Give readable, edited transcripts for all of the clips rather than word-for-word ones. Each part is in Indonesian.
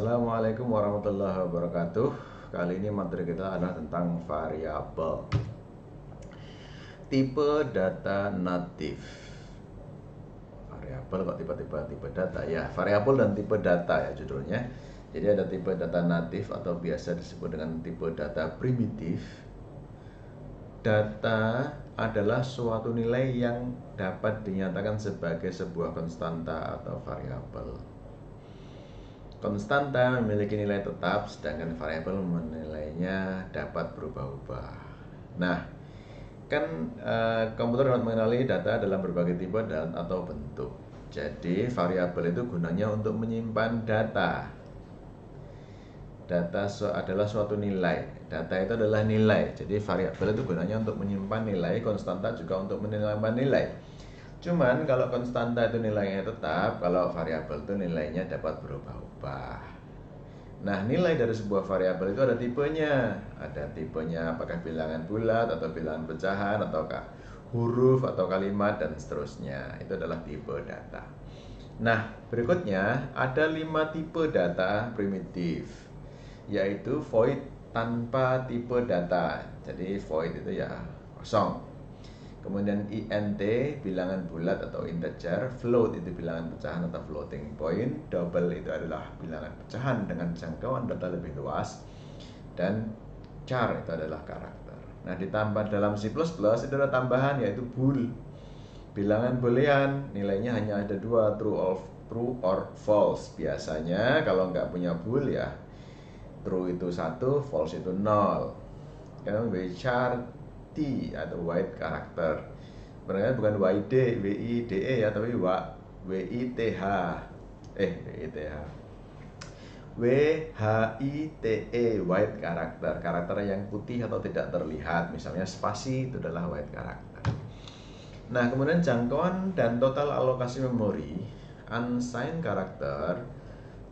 Assalamualaikum warahmatullahi wabarakatuh. Kali ini materi kita adalah tentang variabel. Tipe data natif. Variabel kok tiba-tiba tipe data ya. Variabel dan tipe data ya judulnya. Jadi ada tipe data natif atau biasa disebut dengan tipe data primitif. Data adalah suatu nilai yang dapat dinyatakan sebagai sebuah konstanta atau variabel. Konstanta memiliki nilai tetap, sedangkan variabel menilainya dapat berubah-ubah. Nah, kan komputer dapat mengenali data dalam berbagai tipe dan atau bentuk. Jadi variabel itu gunanya untuk menyimpan data. Data adalah suatu nilai. Data itu adalah nilai. Jadi variabel itu gunanya untuk menyimpan nilai, konstanta juga untuk menyimpan nilai. Cuman kalau konstanta itu nilainya tetap, kalau variabel itu nilainya dapat berubah-ubah. Nah, nilai dari sebuah variabel itu ada tipenya. Ada tipenya apakah bilangan bulat atau bilangan pecahan ataukah huruf atau kalimat dan seterusnya. Itu adalah tipe data. Nah, berikutnya ada 5 tipe data primitif, yaitu void tanpa tipe data. Jadi void itu ya kosong. Kemudian int bilangan bulat atau integer, float itu bilangan pecahan atau floating point, double itu adalah bilangan pecahan dengan jangkauan data lebih luas, dan char itu adalah karakter. Nah, ditambah dalam C++ itu ada tambahan yaitu bool. Bilangan boolean nilainya hanya ada 2, true or false. Biasanya kalau nggak punya bool ya true itu 1, false itu 0. Kemudian char T atau white karakter. Sebenarnya bukan WIDE ya, tapi WITH. white karakter. Karakter yang putih atau tidak terlihat. Misalnya spasi itu adalah white karakter. Nah, kemudian jangkauan dan total alokasi memori unsigned karakter.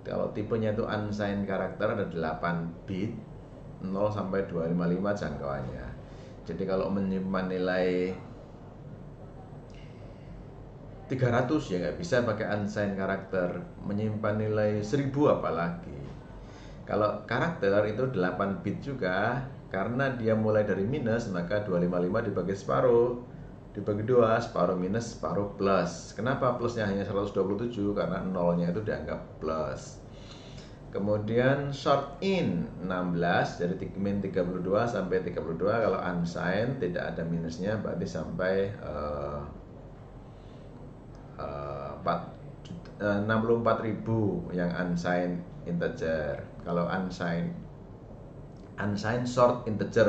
Kalau tipenya itu unsigned karakter ada 8 bit, 0 sampai 255 jangkauannya. Jadi kalau menyimpan nilai 300 ya nggak bisa pakai unsigned karakter. Menyimpan nilai 1000 apalagi. Kalau karakter itu 8 bit juga, karena dia mulai dari minus, maka 255 dibagi separuh, dibagi 2, separuh minus, separuh plus. Kenapa plusnya hanya 127? Karena nolnya itu dianggap plus. Kemudian short in 16, jadi min 32 sampai 32. Kalau unsigned tidak ada minusnya, berarti sampai 64.000 yang unsigned integer. Kalau unsigned short integer,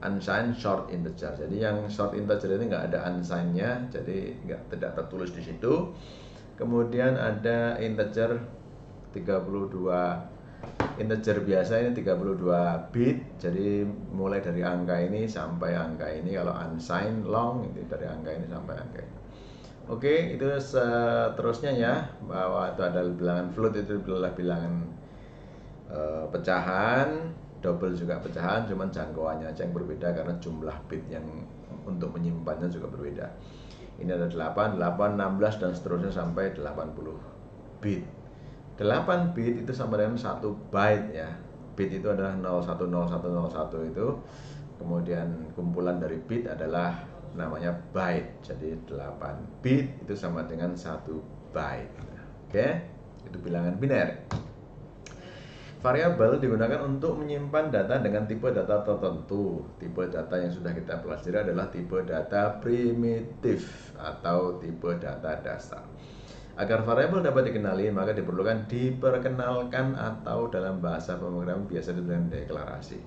unsigned short integer. Jadi yang short integer ini nggak ada unsigned-nya, jadi tidak tertulis di situ. Kemudian ada integer 32, integer biasa ini 32 bit. Jadi mulai dari angka ini sampai angka ini. Kalau unsigned long itu dari angka ini sampai angka ini. Oke, itu seterusnya ya, bahwa itu ada bilangan float, itu adalah bilangan pecahan, double juga pecahan, cuman jangkauannya aja yang berbeda karena jumlah bit yang untuk menyimpannya juga berbeda. Ini ada 8, 16 dan seterusnya sampai 80 bit. 8 bit itu sama dengan 1 byte ya. Bit itu adalah 010101 itu. Kemudian kumpulan dari bit adalah namanya byte. Jadi 8 bit itu sama dengan 1 byte. Oke? Itu bilangan biner. Variabel digunakan untuk menyimpan data dengan tipe data tertentu. Tipe data yang sudah kita pelajari adalah tipe data primitif atau tipe data dasar. Agar variabel dapat dikenali, maka diperkenalkan atau dalam bahasa pemrograman biasa disebut deklarasi.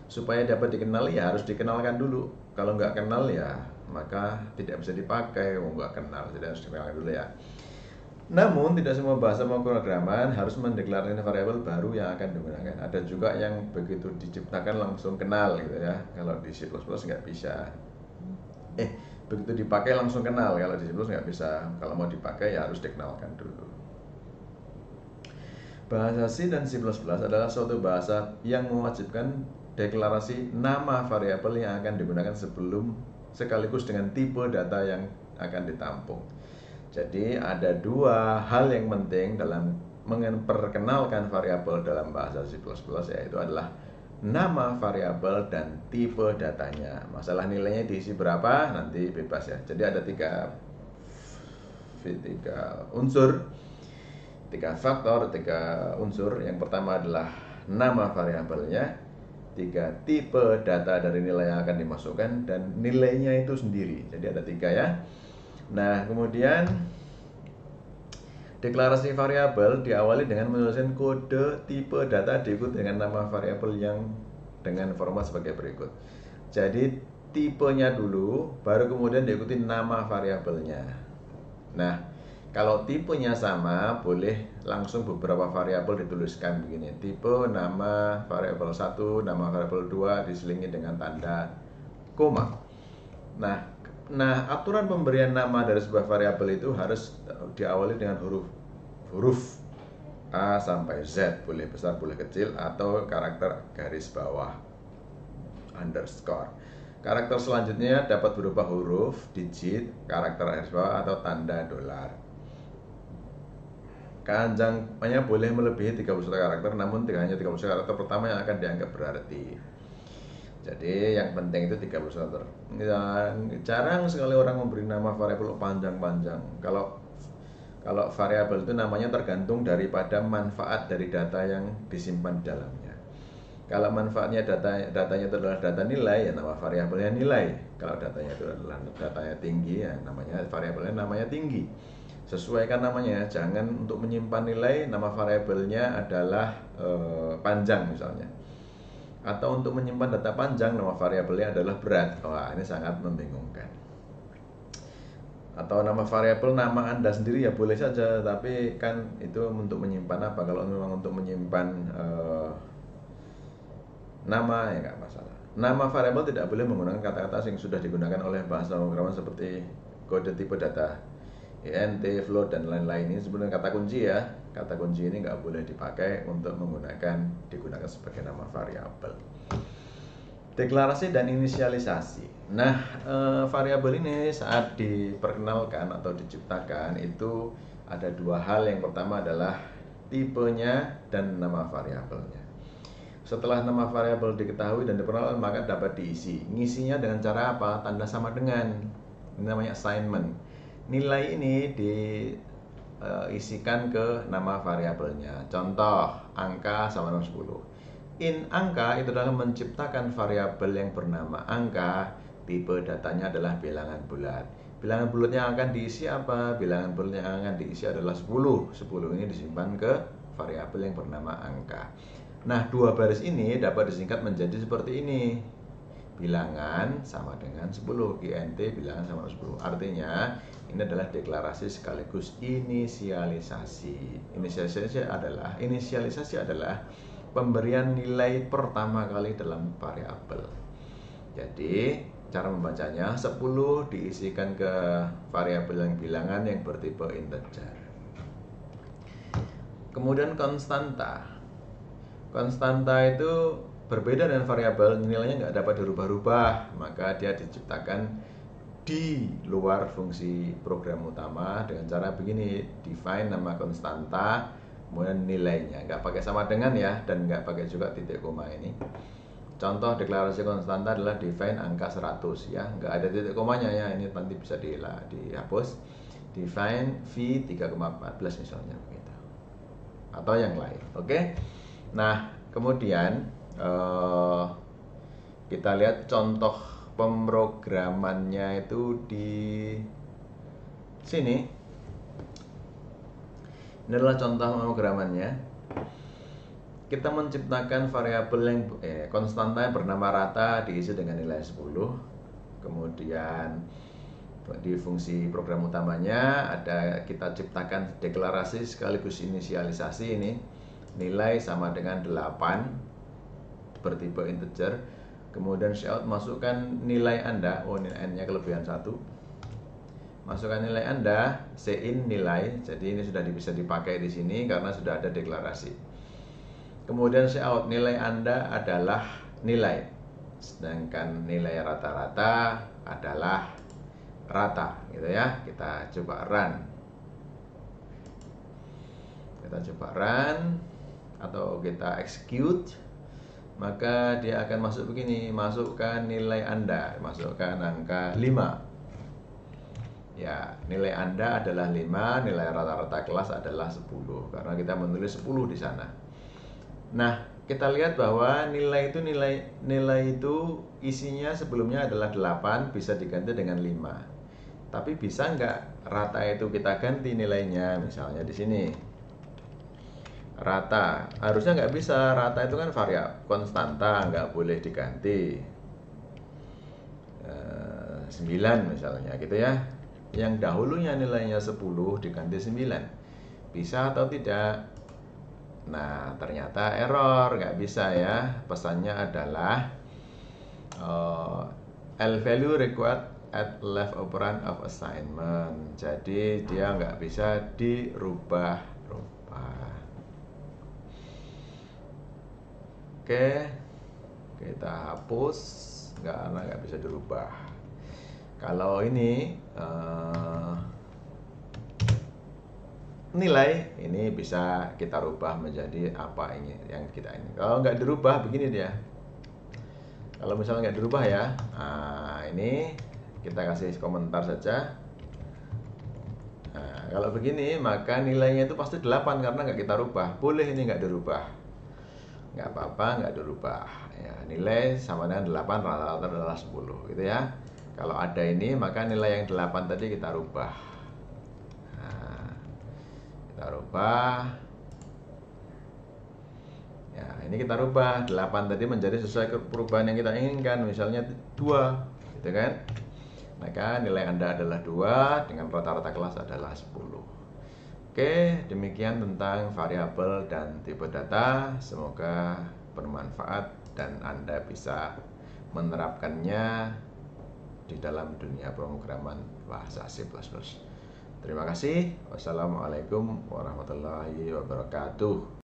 Supaya dapat dikenali ya harus dikenalkan dulu. Kalau nggak kenal ya maka tidak bisa dipakai. Nggak kenal, jadi harus dikenalkan dulu ya. Namun tidak semua bahasa pemrograman harus mendeklarasikan variabel baru yang akan digunakan. Ada juga yang begitu diciptakan langsung kenal gitu ya. Kalau di C++ nggak bisa. Begitu dipakai langsung kenal. Kalau di C++ nggak bisa. Kalau mau dipakai ya harus dikenalkan dulu. Bahasa C dan C++ adalah suatu bahasa yang mewajibkan deklarasi nama variabel yang akan digunakan sekaligus dengan tipe data yang akan ditampung. Jadi ada 2 hal yang penting dalam memperkenalkan variabel dalam bahasa C++, yaitu adalah nama variabel dan tipe datanya. Masalah nilainya diisi berapa nanti bebas ya. Jadi ada tiga unsur, tiga faktor, tiga unsur. Yang pertama adalah nama variabelnya, tiga tipe data dari nilai yang akan dimasukkan, dan nilainya itu sendiri. Jadi ada tiga ya. Nah, kemudian deklarasi variabel diawali dengan menuliskan kode tipe data diikuti dengan nama variabel yang dengan format sebagai berikut. Jadi tipenya dulu, baru kemudian diikuti nama variabelnya. Nah, kalau tipenya sama, boleh langsung beberapa variabel dituliskan begini. Tipe, nama variabel 1, nama variabel 2 diselingi dengan tanda koma. Nah, aturan pemberian nama dari sebuah variabel itu harus diawali dengan huruf A sampai Z, boleh besar boleh kecil, atau karakter garis bawah underscore. Karakter selanjutnya dapat berupa huruf, digit, karakter garis bawah, atau tanda dolar. Kepanjangannya boleh melebihi 31 karakter, namun hanya 31 karakter pertama yang akan dianggap berarti. Jadi yang penting itu 31 karakter. Jarang sekali orang memberi nama variabel panjang-panjang. Kalau variabel itu namanya tergantung daripada manfaat dari data yang disimpan di dalamnya. Kalau manfaatnya datanya itu adalah data nilai, ya nama variabelnya nilai. Kalau datanya itu adalah datanya tinggi, ya namanya variabelnya namanya tinggi. Sesuaikan namanya, jangan untuk menyimpan nilai nama variabelnya adalah panjang misalnya. Atau untuk menyimpan data panjang nama variabelnya adalah berat. Wah, ini sangat membingungkan. Atau nama variabel nama Anda sendiri ya boleh saja, tapi kan itu untuk menyimpan apa? Kalau memang untuk menyimpan nama, ya nggak masalah. Nama variabel tidak boleh menggunakan kata-kata yang sudah digunakan oleh bahasa pemrograman seperti kode tipe data, int, float, dan lain-lain. Ini sebenarnya kata kunci ya. Kata kunci ini nggak boleh dipakai untuk digunakan sebagai nama variabel. Deklarasi dan inisialisasi. Nah, variabel ini saat diperkenalkan atau diciptakan itu ada dua hal. Yang pertama adalah tipenya dan nama variabelnya. Setelah nama variabel diketahui dan diperkenalkan, maka dapat diisi. Ngisinya dengan cara apa? Tanda sama dengan. Ini namanya assignment. Nilai ini diisikan ke nama variabelnya. Contoh, angka sama dengan 10. In angka itu adalah menciptakan variabel yang bernama angka. Tipe datanya adalah bilangan bulat. Bilangan bulat yang akan diisi apa? Bilangan bulat yang akan diisi adalah 10. 10 ini disimpan ke variabel yang bernama angka. Nah, dua baris ini dapat disingkat menjadi seperti ini. Bilangan sama dengan 10, int bilangan sama dengan 10. Artinya ini adalah deklarasi sekaligus inisialisasi. Inisialisasi adalah pemberian nilai pertama kali dalam variabel. Jadi cara membacanya 10 diisikan ke variabel yang bilangan yang bertipe integer. Kemudian konstanta. Konstanta itu berbeda dengan variabel, nilainya nggak dapat dirubah-rubah, maka dia diciptakan di luar fungsi program utama dengan cara begini. Define nama konstanta, kemudian nilainya nggak pakai sama dengan ya, dan nggak pakai juga titik koma ini. Contoh deklarasi konstanta adalah define angka 100 ya, nggak ada titik komanya ya, ini nanti bisa dihapus. Define V 3,14 misalnya begitu, atau yang lain. Oke. Nah, kemudian kita lihat contoh pemrogramannya itu di sini. Ini adalah contoh pemrogramannya. Kita menciptakan variabel yang konstanta yang bernama rata diisi dengan nilai 10. Kemudian di fungsi program utamanya ada kita ciptakan deklarasi sekaligus inisialisasi ini. Nilai sama dengan 8 bertipe integer. Kemudian cout masukkan nilai Anda. Nilai N-nya kelebihan 1. Masukkan nilai Anda, in nilai. Jadi ini sudah bisa dipakai di sini karena sudah ada deklarasi. Kemudian cout nilai Anda adalah nilai. Sedangkan nilai rata-rata adalah rata gitu ya. Kita coba run. Kita coba run atau kita execute, maka dia akan masuk begini, masukkan nilai Anda, masukkan angka 5. Ya, nilai Anda adalah 5, nilai rata-rata kelas adalah 10 karena kita menulis 10 di sana. Nah, kita lihat bahwa nilai itu isinya sebelumnya adalah 8, bisa diganti dengan 5. Tapi bisa nggak rata itu kita ganti nilainya, misalnya di sini. Rata, harusnya nggak bisa, rata itu kan variabel konstanta, nggak boleh diganti. 9 misalnya gitu ya. Yang dahulunya nilainya 10 diganti 9. Bisa atau tidak? Nah, ternyata error, nggak bisa ya. Pesannya adalah L value required at left operand of assignment. Jadi dia nggak bisa dirubah-rubah. Oke, kita hapus, karena nggak bisa dirubah. Kalau ini nilai ini bisa kita rubah menjadi apa ini yang kita ini. Kalau nggak dirubah begini dia. Kalau misalnya nggak dirubah ya, nah ini kita kasih komentar saja. Nah, kalau begini maka nilainya itu pasti 8 karena nggak kita rubah. Boleh ini nggak dirubah, nggak apa-apa, nggak dirubah ya, nilai sama dengan 8, rata-rata adalah 10 gitu ya. Kalau ada ini maka nilai yang 8 tadi kita rubah. Nah, kita rubah ya, ini kita rubah 8 tadi menjadi sesuai perubahan yang kita inginkan, misalnya 2 gitu kan. Maka nilai Anda adalah 2 dengan rata-rata kelas adalah 10. Oke, demikian tentang variabel dan tipe data. Semoga bermanfaat dan Anda bisa menerapkannya di dalam dunia pemrograman bahasa C++. Terima kasih. Wassalamualaikum warahmatullahi wabarakatuh.